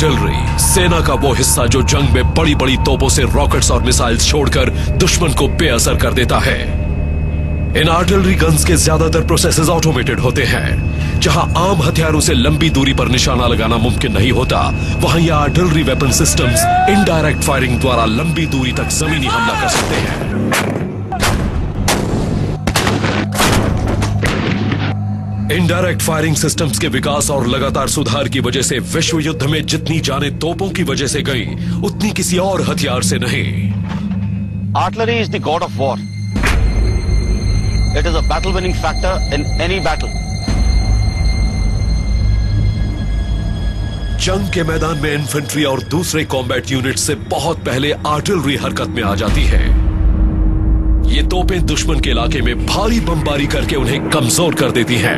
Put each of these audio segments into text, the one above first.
Artillery सेना का वो हिस्सा जो जंग में बड़ी बड़ी तोपों से रॉकेट्स और मिसाइल्स छोड़कर दुश्मन को बेअसर कर देता है। इन आर्टिलरी गन्स के ज्यादातर प्रोसेसेस ऑटोमेटेड होते हैं। जहां आम हथियारों से लंबी दूरी पर निशाना लगाना मुमकिन नहीं होता, वहां ये artillery weapon systems indirect firing द्वारा लंबी दूरी तक जमीनी हमला कर सकते हैं। इनडायरेक्ट फायरिंग सिस्टम्स के विकास और लगातार सुधार की वजह से विश्व युद्ध में जितनी जाने तोपों की वजह से गई, उतनी किसी और हथियार से नहीं। Artillery is the god of war. It is a battle winning factor in any battle. जंग के मैदान में इन्फेंट्री और दूसरे कॉम्बैट यूनिट से बहुत पहले आर्टिलरी हरकत में आ जाती है। ये तोपें दुश्मन के इलाके में भारी बमबारी करके उन्हें कमजोर कर देती हैं।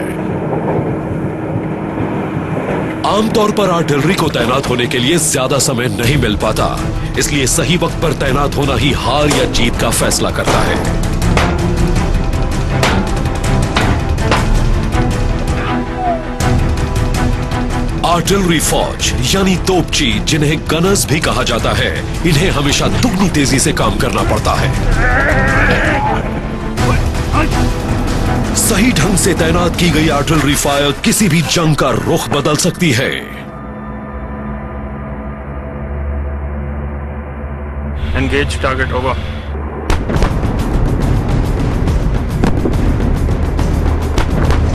आमतौर पर आर्टिलरी को तैनात होने के लिए ज्यादा समय नहीं मिल पाता, इसलिए सही वक्त पर तैनात होना ही हार या जीत का फैसला करता है। आर्टिलरी फौज यानी तोपची, जिन्हें गनर्स भी कहा जाता है, इन्हें हमेशा दुगनी तेजी से काम करना पड़ता है। सही ढंग से तैनात की गई आर्टिलरी फायर किसी भी जंग का रुख बदल सकती है। Engage target over.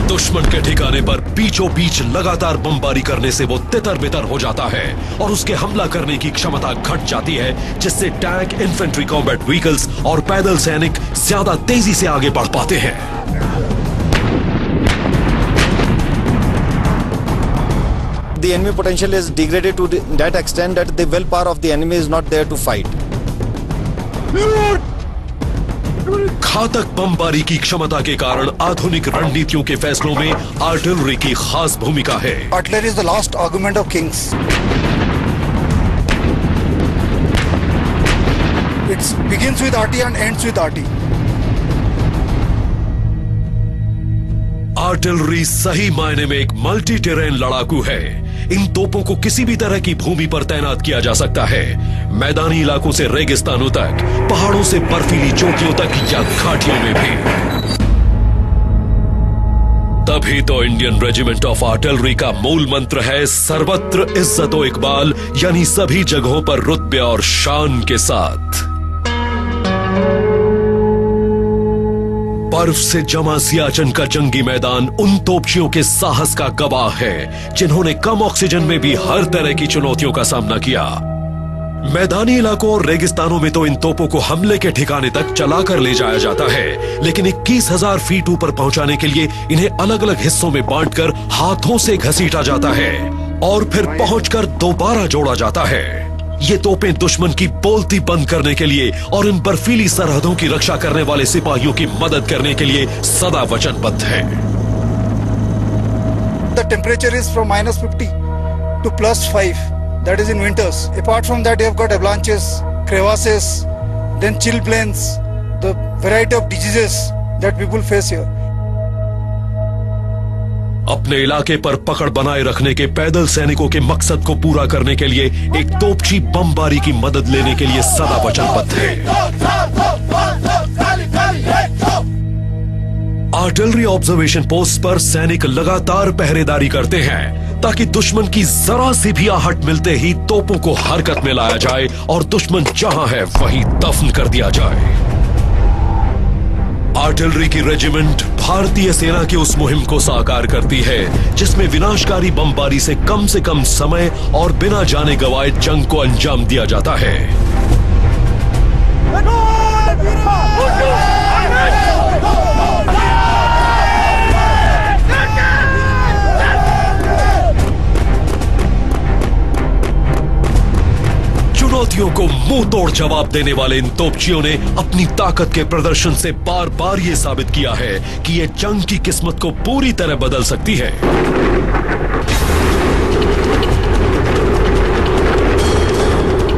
दुश्मन के ठिकाने पर बीचों बीच लगातार बमबारी करने से वो तितर बितर हो जाता है और उसके हमला करने की क्षमता घट जाती है, जिससे टैंक, इन्फेंट्री कॉम्बैट व्हीकल्स और पैदल सैनिक ज्यादा तेजी से आगे बढ़ पाते हैं। The enemy potential is degraded to that extent that the willpower of the enemy is not there to fight. घातक बमबारी की क्षमता के कारण आधुनिक रणनीतियों के फैसलों में आर्टिलरी की खास भूमिका है। Artillery is the last argument of kings. It begins with RT and ends with RT. Artillery सही मायने में एक मल्टी टेरेन लड़ाकू है। इन तोपों को किसी भी तरह की भूमि पर तैनात किया जा सकता है, मैदानी इलाकों से रेगिस्तानों तक, पहाड़ों से बर्फीली चोटियों तक या घाटियों में भी। तभी तो इंडियन रेजिमेंट ऑफ आर्टिलरी का मूल मंत्र है सर्वत्र इज्जत व इकबाल, यानी सभी जगहों पर रुतबे और शान के साथ। बर्फ से जमा सियाचिन का जंगी मैदान उन तोपचियों के साहस का गवाह है, जिन्होंने कम ऑक्सीजन में भी हर तरह की चुनौतियों का सामना किया। मैदानी इलाकों और रेगिस्तानों में तो इन तोपों को हमले के ठिकाने तक चलाकर ले जाया जाता है, लेकिन 21,000 फीट ऊपर पहुंचाने के लिए इन्हें अलग अलग हिस्सों में बांटकर हाथों से घसीटा जाता है और फिर पहुंचकर दोबारा जोड़ा जाता है। ये तोपें दुश्मन की बोलती बंद करने के लिए और इन बर्फीली सरहदों की रक्षा करने वाले सिपाहियों की मदद करने के लिए सदा वचनबद्ध हैं। The temperature is from -50 to +5. That is in winters. Apart from that, you have got avalanches, crevasses, then chill plains, the variety of diseases that people face here. अपने इलाके पर पकड़ बनाए रखने के पैदल सैनिकों के मकसद को पूरा करने के लिए एक तोपची बमबारी की मदद लेने के लिए सदा वचनबद्ध है। आर्टिलरी ऑब्जर्वेशन पोस्ट पर सैनिक लगातार पहरेदारी करते हैं ताकि दुश्मन की जरा सी भी आहट मिलते ही तोपों को हरकत में लाया जाए और दुश्मन जहां है वहीं दफन कर दिया जाए। आर्टिलरी की रेजिमेंट भारतीय सेना की उस मुहिम को साकार करती है जिसमें विनाशकारी बमबारी से कम समय और बिना जाने गंवाए जंग को अंजाम दिया जाता है। चुनौतियों को मुंह तोड़ जवाब देने वाले इन तोपचियों ने अपनी ताकत के प्रदर्शन से बार बार यह साबित किया है कि यह जंग की किस्मत को पूरी तरह बदल सकती है।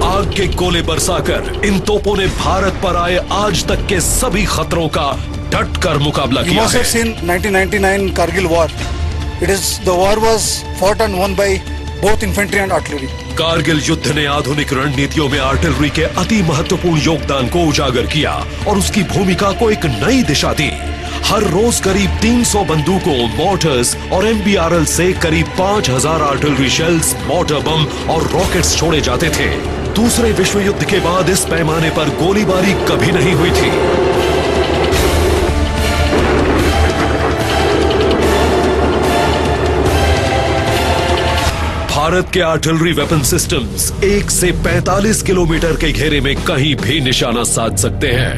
आग के गोले बरसाकर इन तोपों ने भारत पर आए आज तक के सभी खतरों का डट कर मुकाबला किया है। 1999 Kargil war. The war was fought and won by both infantry and artillery. Kargil युद्ध ने आधुनिक रणनीतियों में आर्टिलरी के अति महत्वपूर्ण योगदान को उजागर किया और उसकी भूमिका को एक नई दिशा दी। हर रोज करीब 300 बंदूकों, मोटर्स और MBRL से करीब 5000 आर्टिलरी शेल्स, मोटर बम और रॉकेट्स छोड़े जाते थे। दूसरे विश्व युद्ध के बाद इस पैमाने पर गोलीबारी कभी नहीं हुई थी। भारत के आर्टिलरी वेपन सिस्टम्स 1 से 45 किलोमीटर के घेरे में कहीं भी निशाना साध सकते हैं।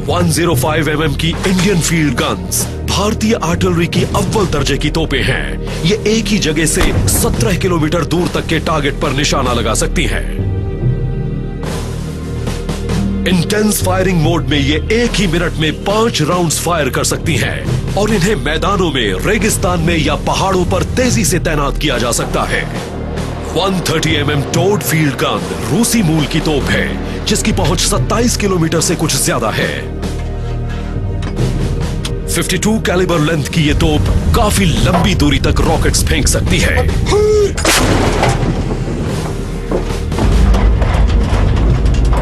105 mm की इंडियन फील्ड गन्स भारतीय आर्टिलरी की अव्वल दर्जे की तोपें हैं। ये एक ही जगह से 17 किलोमीटर दूर तक के टारगेट पर निशाना लगा सकती हैं। इंटेंस फायरिंग मोड में ये एक ही मिनट में 5 राउंड्स फायर कर सकती हैं और इन्हें मैदानों में, रेगिस्तान में या पहाड़ों पर तेजी से तैनात किया जा सकता है। 130 mm टोड फील्ड गन रूसी मूल की तोप है जिसकी पहुंच 27 किलोमीटर से कुछ ज्यादा है। 52 कैलिबर लेंथ की ये तोप काफी लंबी दूरी तक रॉकेट्स फेंक सकती है।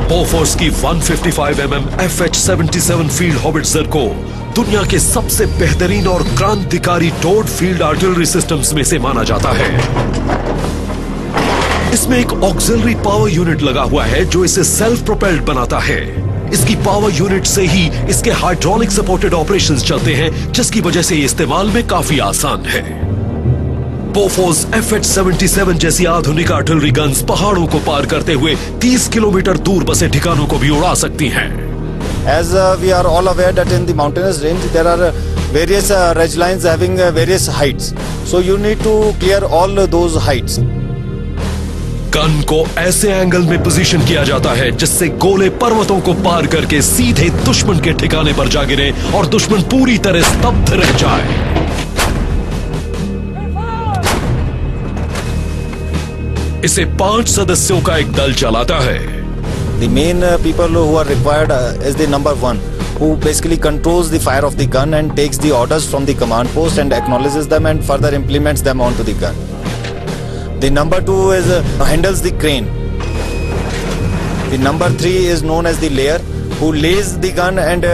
बोफोर्स की 155 mm FH-77 फील्ड हॉबिट्जर को दुनिया के सबसे बेहतरीन और क्रांतिकारी टोड फील्ड आर्टिलरी सिस्टम्स में से माना जाता है। इसमें एक ऑक्सिलरी पावर यूनिट लगा हुआ है जो इसे सेल्फ प्रोपेल्ड बनाता है। इसकी पावर यूनिट से ही इसके हाइड्रोलिक सपोर्टेड ऑपरेशंस चलते हैं जिसकी वजह से ये इस्तेमाल में काफी आसान है। बोफोर्स FH-77 जैसी आधुनिक आर्टिलरी गन्स पहाड़ों को पार करते हुए 30 किलोमीटर दूर बसे ठिकानों को भी उड़ा सकती हैं। As we are all aware that in the mountainous range there are various ridge lines having various heights. So you need to clear all those heights. Gun को ऐसे एंगल में पोजीशन किया जाता है जिससे गोले पर्वतों को पार करके सीधे दुश्मन के ठिकाने पर जा गिरे और दुश्मन पूरी तरह स्तब्ध रह जाए। इसे 5 सदस्यों का एक दल चलाता है। The main people who are required is the number 1, who basically controls the fire of the gun and takes the orders from the command post and acknowledges them and further implements them onto the gun. The number 2 is handles the crane. The number 3 is known as the layer, who lays the gun and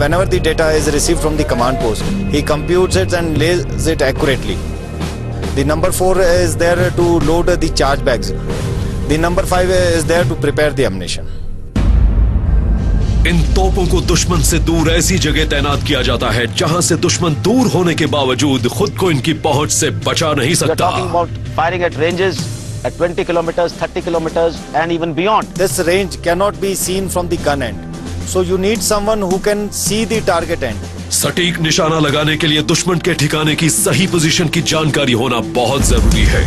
whenever the data is received from the command post, he computes it and lays it accurately. The number 4 is there to load the charge bags. The number 5 is there to prepare the ammunition. इन तोपों को दुश्मन से दूर ऐसी जगह तैनात किया जाता है जहां से दुश्मन दूर होने के बावजूद खुद को इनकी पहुंच से बचा नहीं We are सकता। talking about firing at ranges at 20 kilometers, 30 kilometers and even beyond. This range cannot be seen from the gun end. So you need someone who can see the target end. सटीक निशाना लगाने के लिए दुश्मन के ठिकाने की सही पोजीशन की जानकारी होना बहुत जरूरी है।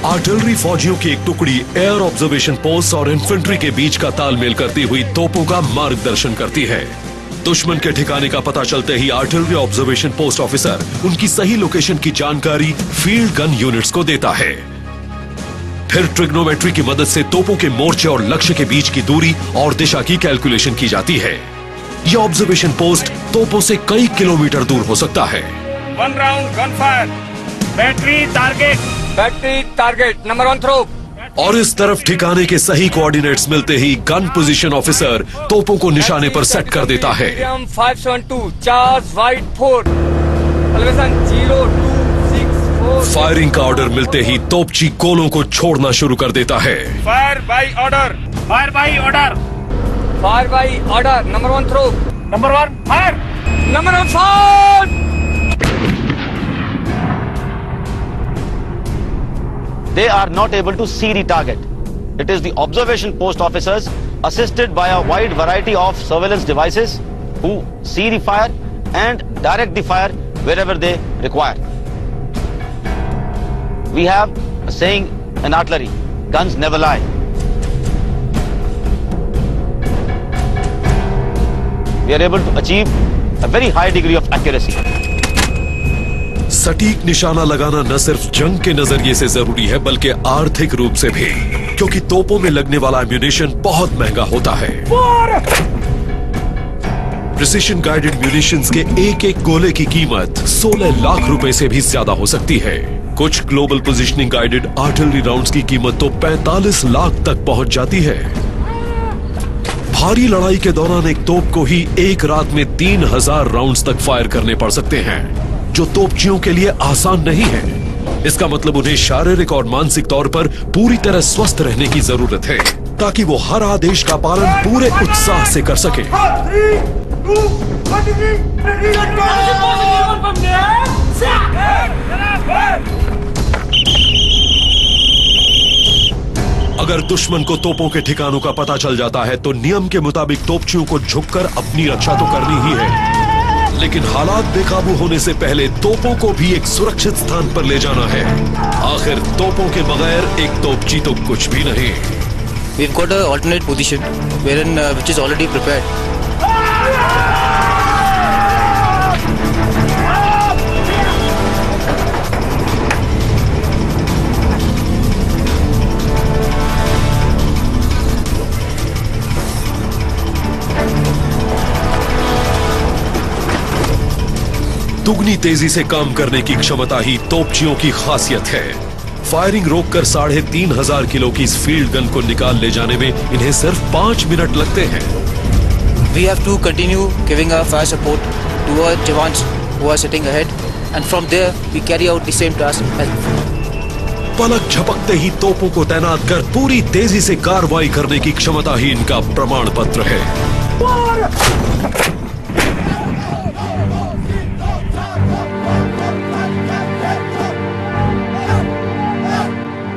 आर्टिलरी फौजियों की एक टुकड़ी एयर ऑब्जर्वेशन पोस्ट और इन्फेंट्री के बीच का तालमेल करती हुई तोपों का मार्गदर्शन करती है। दुश्मन के ठिकाने का पता चलते ही आर्टिलरी ऑब्जर्वेशन पोस्ट ऑफिसर उनकी सही लोकेशन की जानकारी फील्ड गन यूनिट्स को देता है। फिर ट्रिग्नोमेट्री की मदद से तोपों के मोर्चे और लक्ष्य के बीच की दूरी और दिशा की कैलकुलेशन की जाती है। यह ऑब्जर्वेशन पोस्ट तोपों से कई किलोमीटर दूर हो सकता है। 1 round gunfire. Battery target. Number 1 throw. और इस तरफ ठिकाने के सही कोऑर्डिनेट्स मिलते ही गन पोजीशन ऑफिसर तोपों को निशाने पर सेट कर देता है। 572. Charge right 4. Elevation 0264. फायरिंग का ऑर्डर मिलते ही तोपची गोलों को छोड़ना शुरू कर देता है। Fire by order. Fire by order. Fire by order. Number 1 throw. Number 1 fire. Number 1 fire. They are not able to see the target. It is the observation post officers assisted by a wide variety of surveillance devices who see the fire and direct the fire wherever they require. We have a saying in artillery, guns never lie. We are able to achieve a very high degree of accuracy. सटीक निशाना लगाना न सिर्फ जंग के नजरिए से जरूरी है बल्कि आर्थिक रूप से भी, क्योंकि तोपों में लगने वाला एम्यूनिशन बहुत महंगा होता है। प्रिसिशन गाइडेड म्यूनिशंस के एक एक गोले की कीमत 16 लाख रुपए से भी ज्यादा हो सकती है। कुछ global positioning guided artillery rounds की कीमत तो 45 लाख तक पहुंच जाती है। भारी लड़ाई के दौरान एक तोप को ही एक रात में 3000 राउंड्स तक फायर करने पड़ सकते हैं, जो तोपचियों के लिए आसान नहीं है। इसका मतलब उन्हें शारीरिक और मानसिक तौर पर पूरी तरह स्वस्थ रहने की जरूरत है, ताकि वो हर आदेश का पालन पूरे उत्साह से कर सके। अगर दुश्मन को तोपों के ठिकानों का पता चल जाता है तो नियम के मुताबिक तोपचियों को झुककर अपनी रक्षा तो करनी ही है, लेकिन हालात बेकाबू होने से पहले तोपों को भी एक सुरक्षित स्थान पर ले जाना है। आखिर तोपों के बगैर एक तोपची तो कुछ भी नहीं। We've got an alternate position wherein which is already prepared. दुगनी तेजी से काम करने की क्षमता ही तोपचियों की खासियत है। फायरिंग रोककर 3500 किलो की इस फील्ड गन को निकाल ले जाने में इन्हें सिर्फ 5 मिनट लगते हैं। We have to continue giving our fire support to our jawans who are sitting ahead, and from there we carry out the same task. पलक झपकते ही तोपों को तैनात कर पूरी तेजी से कार्रवाई करने की क्षमता ही इनका प्रमाण पत्र है।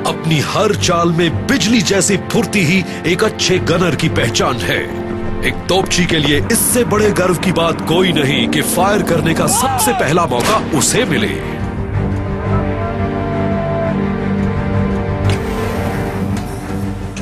अपनी हर चाल में बिजली जैसी फुर्ती ही एक अच्छे गनर की पहचान है। एक तोपची के लिए इससे बड़े गर्व की बात कोई नहीं कि फायर करने का सबसे पहला मौका उसे मिले।